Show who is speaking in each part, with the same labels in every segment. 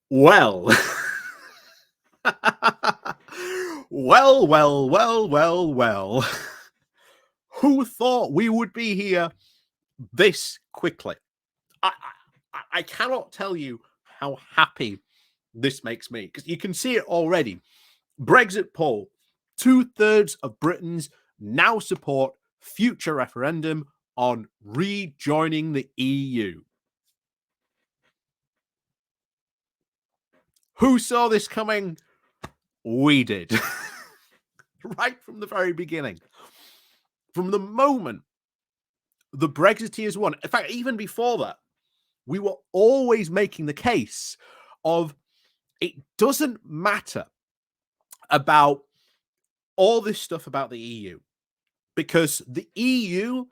Speaker 1: Well, well. Who thought we would be here this quickly? I cannot tell you how happy this makes me because you can see it already. Brexit poll: 2/3 of Britons now support future referendum on rejoining the EU. Who saw this coming? We did. Right from the very beginning. From the moment the Brexiteers won, in fact, even before that, we were always making the case of it doesn't matter about all this stuff about the EU because the EU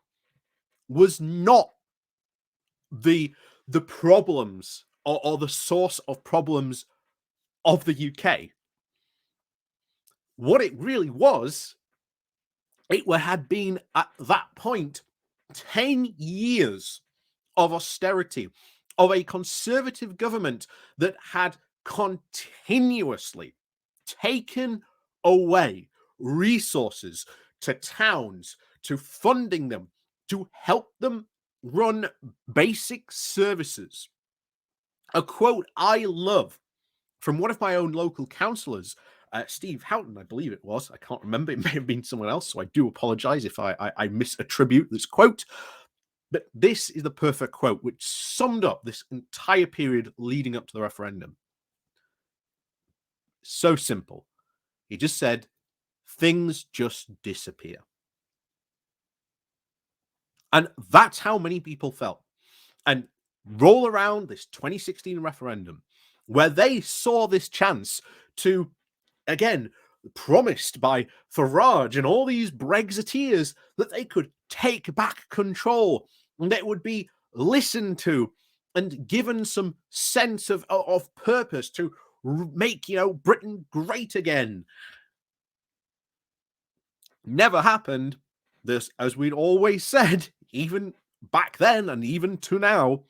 Speaker 1: was not the problems or the source of problems of the UK. What it really was, it had been at that point 10 years of austerity, of a conservative government that had continuously taken away resources to towns, to funding them, to help them run basic services. A quote I love from one of my own local councillors, Steve Houghton, I believe it was. I can't remember. It may have been someone else, so I do apologise if I misattribute this quote. But this is the perfect quote, which summed up this entire period leading up to the referendum. So simple. He just said, things just disappear. And that's how many people felt. And roll around this 2016 referendum, where they saw this chance to, again, promised by Farage and all these Brexiteers that they could take back control and they would be listened to and given some sense of purpose to make, Britain great again. Never happened. This, as we'd always said, even back then and even to now,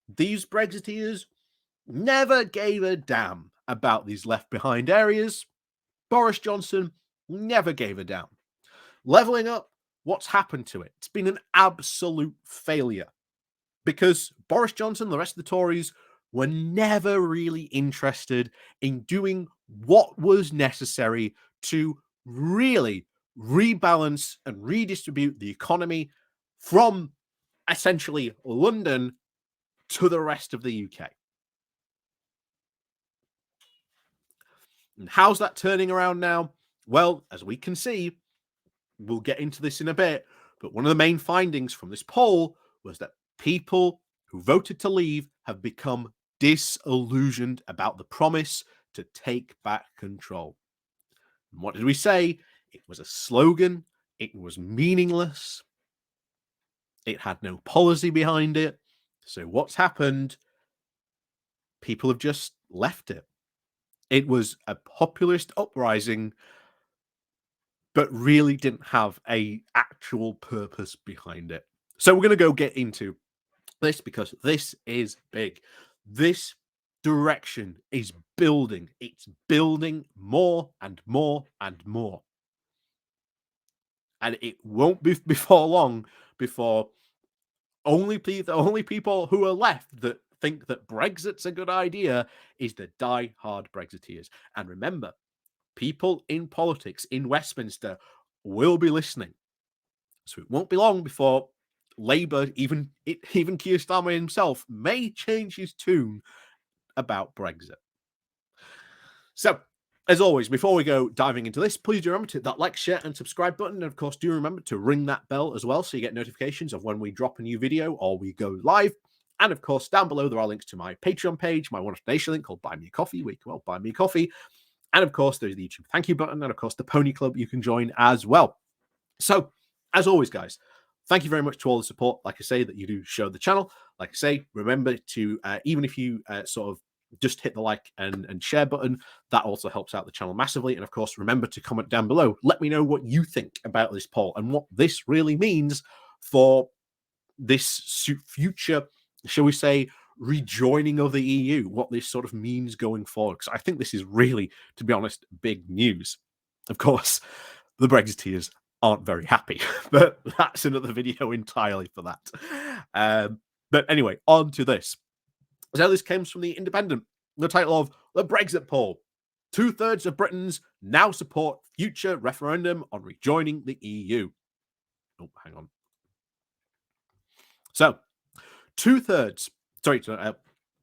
Speaker 1: these Brexiteers never gave a damn about these left behind areas. Boris Johnson never gave a damn. Levelling up, what's happened to it? It's been an absolute failure because Boris Johnson, the rest of the Tories, were never really interested in doing what was necessary to really rebalance and redistribute the economy from essentially London to the rest of the UK. And how's that turning around now? Well, as we can see, we'll get into this in a bit, but one of the main findings from this poll was that people who voted to leave have become disillusioned about the promise to take back control. And what did we say? It was a slogan. It was meaningless. It had no policy behind it. So what's happened? People have just left it. It was a populist uprising, but really didn't have a actual purpose behind it. So we're going to go get into this because this is big. This direction is building. It's building more and more and more. And it won't be before long before the only people who are left that think that Brexit's a good idea is the die-hard Brexiteers. And remember, people in politics in Westminster will be listening. So it won't be long before Labour, even Keir Starmer himself, may change his tune about Brexit. So, as always, before we go diving into this, please do remember to hit that like, share, and subscribe button. And of course, do remember to ring that bell as well so you get notifications of when we drop a new video or we go live. And of course, down below, there are links to my Patreon page, my one-off donation link called Buy Me a Coffee, where you can buy me a coffee. And of course, there's the YouTube thank you button. And of course, the Pony Club you can join as well. So, as always, guys, thank you very much to all the support, like I say, that you do show the channel. Like I say, remember to, even if you sort of just hit the like and share button, that also helps out the channel massively. And of course, remember to comment down below. Let me know what you think about this poll and what this really means for this future, shall we say, rejoining of the EU, what this sort of means going forward. Because I think this is really, to be honest, big news. Of course, the Brexiteers aren't very happy, but that's another video entirely for that. But anyway, on to this. So this comes from the Independent, the title of The Brexit Poll. 2/3 of Britons now support future referendum on rejoining the EU. Oh, hang on. So, 2/3, sorry,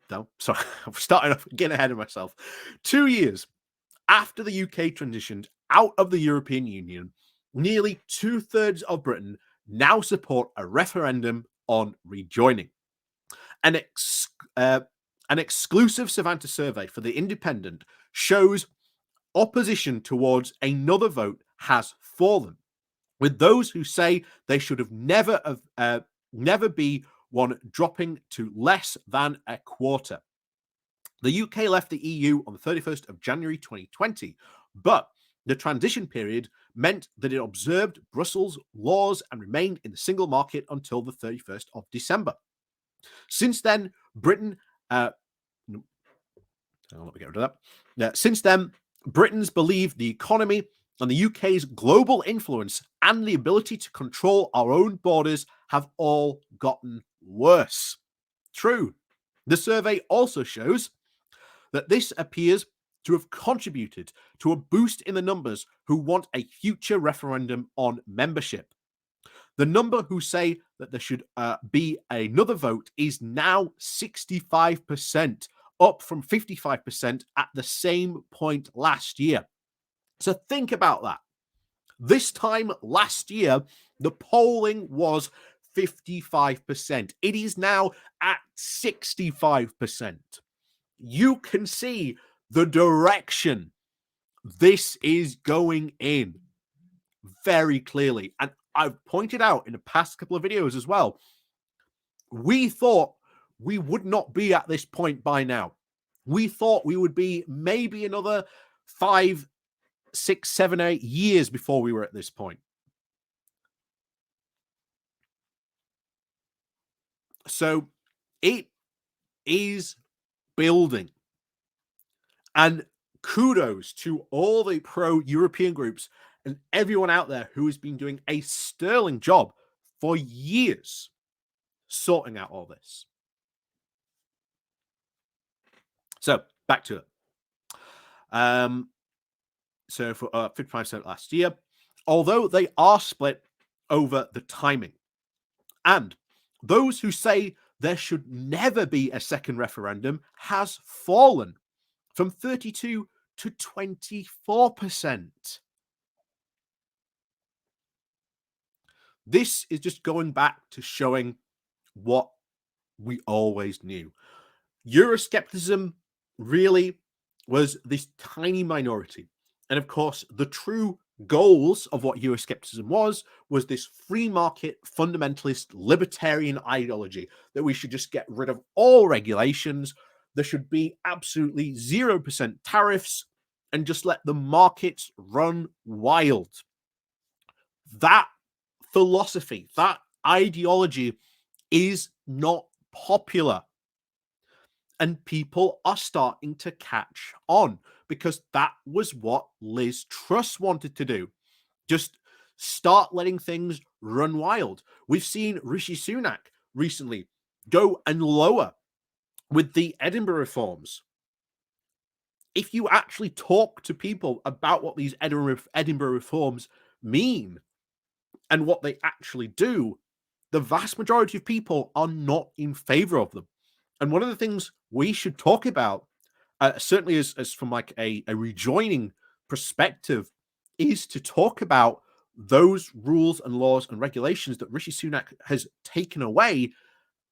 Speaker 1: no, sorry, I'm starting off getting ahead of myself. 2 years after the UK transitioned out of the European Union, nearly 2/3 of Britain now support a referendum on rejoining. An exclusive Savanta survey for the Independent shows opposition towards another vote has fallen, with those who say they should have never be one dropping to less than a quarter. The UK left the EU on the 31st of January 2020, but the transition period meant that it observed Brussels laws and remained in the single market until the 31st of December. Since then, Britain let me get rid of that. Since then, Britons believe the economy and the UK's global influence and the ability to control our own borders have all gotten worse. True. The survey also shows that this appears to have contributed to a boost in the numbers who want a future referendum on membership. The number who say that there should be another vote is now 65%, up from 55% at the same point last year. So think about that. This time last year, the polling was 55%. It is now at 65%. You can see the direction this is going in very clearly. And I've pointed out in the past couple of videos as well, we thought we would not be at this point by now. We thought we would be maybe another 5, 6, 7, 8 years before we were at this point. So it is building. And kudos to all the pro-European groups and everyone out there who has been doing a sterling job for years sorting out all this. So back to it. So for 55% last year, although they are split over the timing. And those who say there should never be a second referendum has fallen from 32 to 24%. This is just going back to showing what we always knew. Euroscepticism really was this tiny minority. And of course, the true goals of what Euroscepticism was this free market, fundamentalist, libertarian ideology that we should just get rid of all regulations. There should be absolutely 0% tariffs and just let the markets run wild. That philosophy, that ideology is not popular. And people are starting to catch on because that was what Liz Truss wanted to do. Just start letting things run wild. We've seen Rishi Sunak recently go and lower with the Edinburgh reforms. If you actually talk to people about what these Edinburgh reforms mean and what they actually do, the vast majority of people are not in favor of them. And one of the things we should talk about, certainly as from like a rejoining perspective, is to talk about those rules and laws and regulations that Rishi Sunak has taken away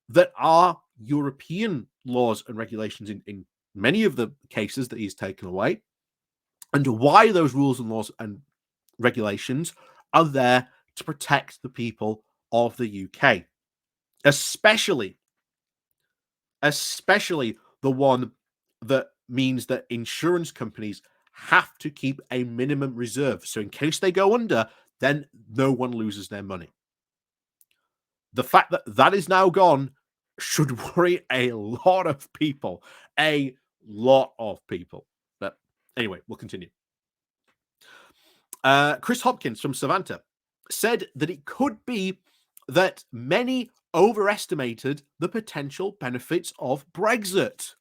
Speaker 1: that are European laws and regulations in many of the cases that he's taken away, and why those rules and laws and regulations are there to protect the people of the UK, especially the one that means that insurance companies have to keep a minimum reserve. So in case they go under, then no one loses their money. The fact that that is now gone should worry a lot of people. A lot of people. But anyway, we'll continue. Chris Hopkins from Savanta said that it could be that many overestimated the potential benefits of Brexit.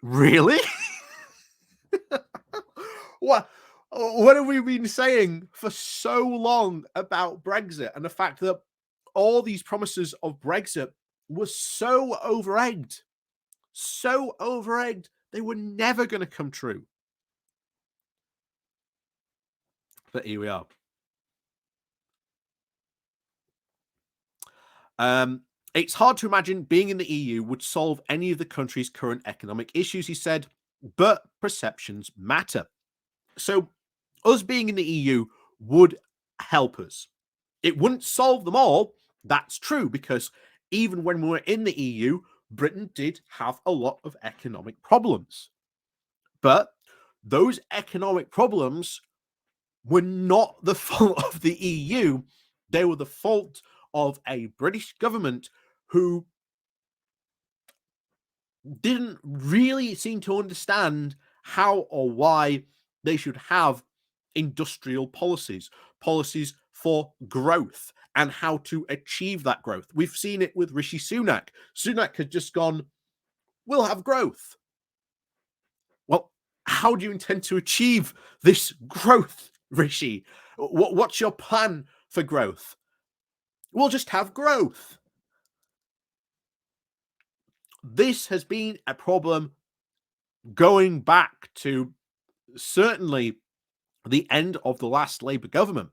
Speaker 1: Really? what what have we been saying for so long about Brexit and the fact that all these promises of Brexit were so over-egged, they were never going to come true. But here we are. It's hard to imagine being in the EU would solve any of the country's current economic issues, he said, but perceptions matter. So, us being in the EU would help us. It wouldn't solve them all. That's true, because even when we were in the EU, Britain did have a lot of economic problems. But those economic problems were not the fault of the EU. They were the fault of a British government who didn't really seem to understand how or why they should have industrial policies for growth and how to achieve that growth. We've seen it with Rishi Sunak. Sunak had just gone, we'll have growth. Well, how do you intend to achieve this growth, Rishi? What's your plan for growth? We'll just have growth. This has been a problem going back to certainly the end of the last Labour government.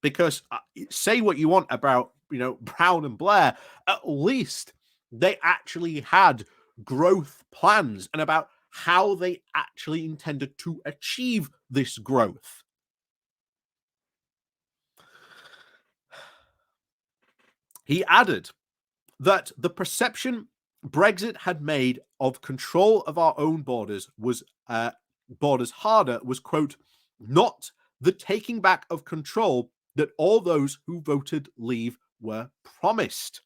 Speaker 1: Because say what you want about, Brown and Blair, at least they actually had growth plans and about how they actually intended to achieve this growth. He added that the perception Brexit had made of control of our own borders was harder was, quote, not the taking back of control that all those who voted leave were promised.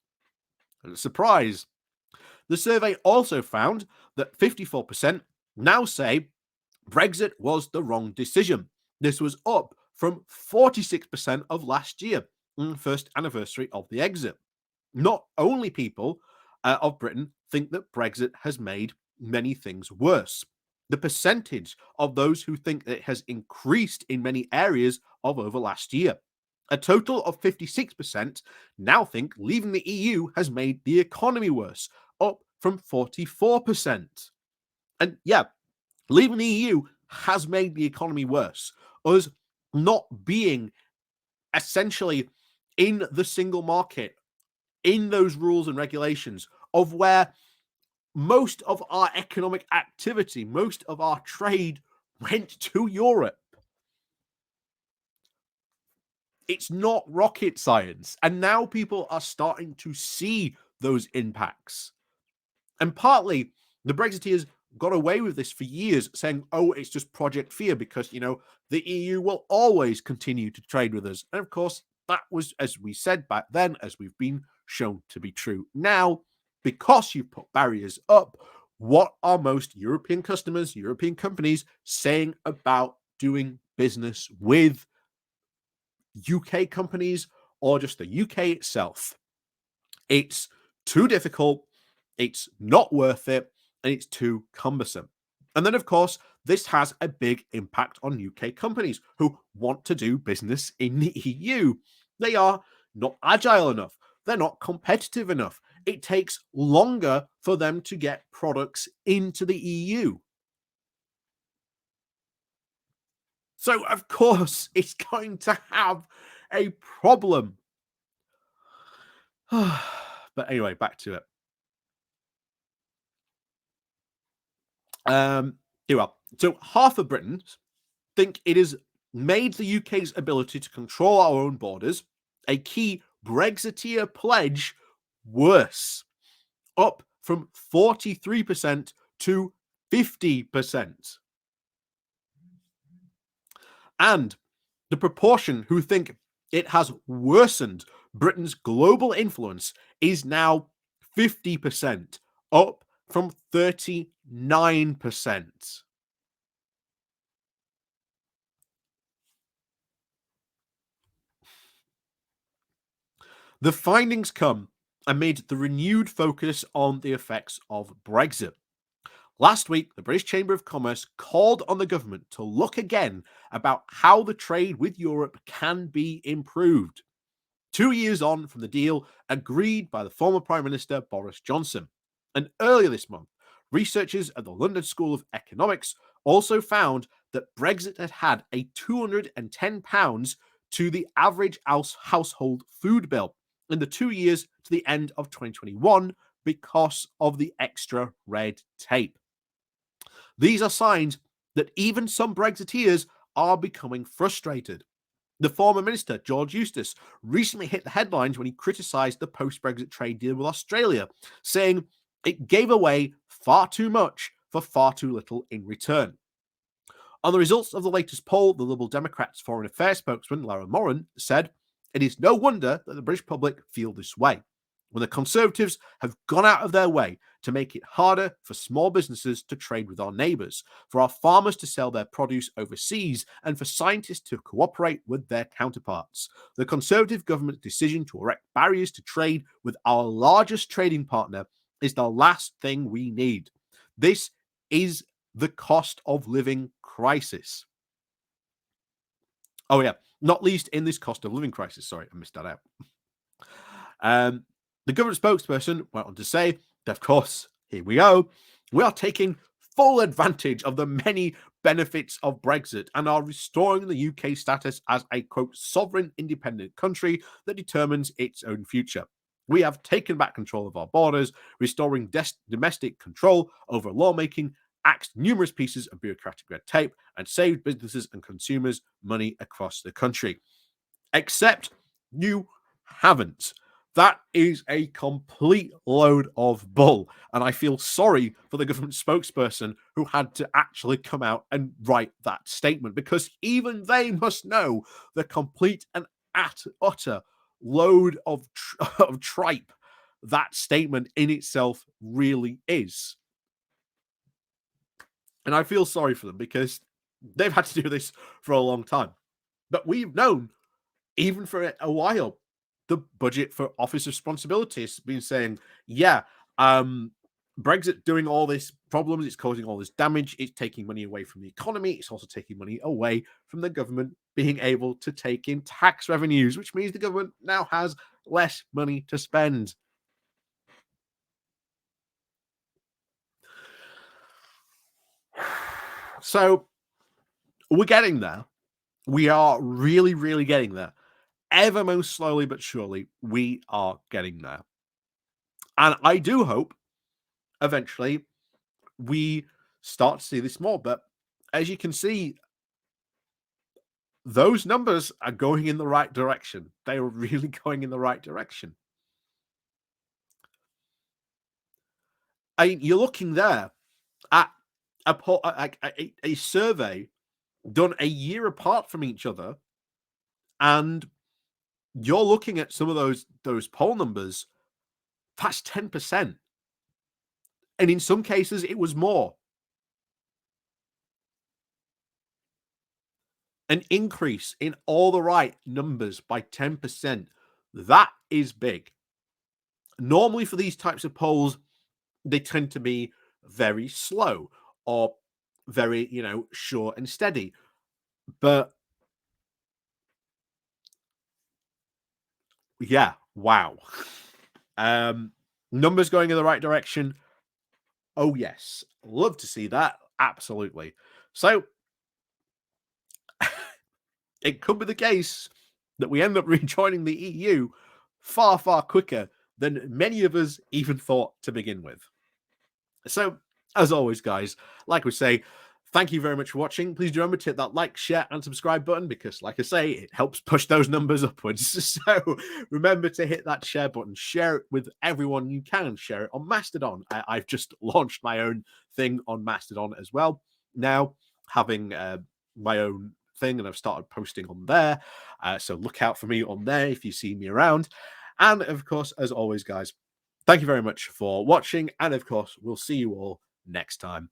Speaker 1: And a surprise. The survey also found that 54% now say Brexit was the wrong decision. This was up from 46% of last year, first anniversary of the exit. Not only people of Britain think that Brexit has made many things worse. The percentage of those who think it has increased in many areas of over last year. A total of 56% now think leaving the EU has made the economy worse, up from 44%. And yeah, leaving the EU has made the economy worse. Us not being essentially in the single market, in those rules and regulations of where most of our economic activity, most of our trade went to Europe. It's not rocket science. And now people are starting to see those impacts. And partly the Brexiteers got away with this for years, saying, oh, it's just Project Fear because, the EU will always continue to trade with us. And of course, that was, as we said back then, as we've been shown to be true now, because you've put barriers up. What are most European customers, European companies saying about doing business with UK companies or just the UK itself? It's too difficult, it's not worth it, and it's too cumbersome. And then, of course, this has a big impact on UK companies who want to do business in the EU. They are not agile enough. They're not competitive enough. It takes longer for them to get products into the EU. So, of course, it's going to have a problem. But anyway, back to it. Here we are. So, half of Britons think it has made the UK's ability to control our own borders, a key Brexiteer pledge, worse, up from 43% to 50%. And the proportion who think it has worsened Britain's global influence is now 50%, up from 39%. The findings come amid the renewed focus on the effects of Brexit. Last week, the British Chamber of Commerce called on the government to look again about how the trade with Europe can be improved. 2 years on from the deal agreed by the former Prime Minister Boris Johnson. And earlier this month, researchers at the London School of Economics also found that Brexit had had a £210 to the average household food bill in the 2 years to the end of 2021 because of the extra red tape. These are signs that even some Brexiteers are becoming frustrated. The former minister, George Eustace, recently hit the headlines when he criticised the post Brexit trade deal with Australia, saying it gave away far too much for far too little in return. On the results of the latest poll, the Liberal Democrats' Foreign Affairs spokesman, Lara Moran, said, "It is no wonder that the British public feel this way, when the Conservatives have gone out of their way to make it harder for small businesses to trade with our neighbours, for our farmers to sell their produce overseas, and for scientists to cooperate with their counterparts. The Conservative government's decision to erect barriers to trade with our largest trading partner is the last thing we need. This is the cost of living crisis." Oh, yeah, not least in this cost of living crisis. Sorry, I missed that out. The government spokesperson went on to say that, of course, here we go, we are taking full advantage of the many benefits of Brexit and are restoring the UK status as a, quote, sovereign independent country that determines its own future. We have taken back control of our borders, restoring domestic control over lawmaking, axed numerous pieces of bureaucratic red tape, and saved businesses and consumers money across the country. Except you haven't. That is a complete load of bull. And I feel sorry for the government spokesperson who had to actually come out and write that statement, because even they must know the complete and utter load of tripe that statement in itself really is. And I feel sorry for them because they've had to do this for a long time. But we've known, even for a while, the budget for office responsibility has been saying, yeah, Brexit doing all this problems, it's causing all this damage, it's taking money away from the economy, it's also taking money away from the government being able to take in tax revenues, which means the government now has less money to spend. So we're getting there. We are really, really getting there. Ever most slowly but surely, we are getting there. And I do hope eventually we start to see this more. But as you can see, those numbers are going in the right direction. They are really going in the right direction. I mean, you're looking there at a survey done a year apart from each other, and you're looking at some of those poll numbers. That's 10%, and in some cases, it was more. An increase in all the right numbers by 10%. That is big. Normally, for these types of polls, they tend to be very slow or very, short and steady. But yeah, wow. Numbers going in the right direction. Oh, yes. Love to see that. Absolutely. So it could be the case that we end up rejoining the EU far, far quicker than many of us even thought to begin with. So, as always, guys, like we say, thank you very much for watching. Please do remember to hit that like, share, and subscribe button because, like I say, it helps push those numbers upwards. So, remember to hit that share button. Share it with everyone you can. Share it on Mastodon. I've just launched my own thing on Mastodon as well. Now, having my own thing, and I've started posting on there. So, look out for me on there if you see me around. And, of course, as always, guys, Thank you very much for watching, and of course, we'll see you all next time.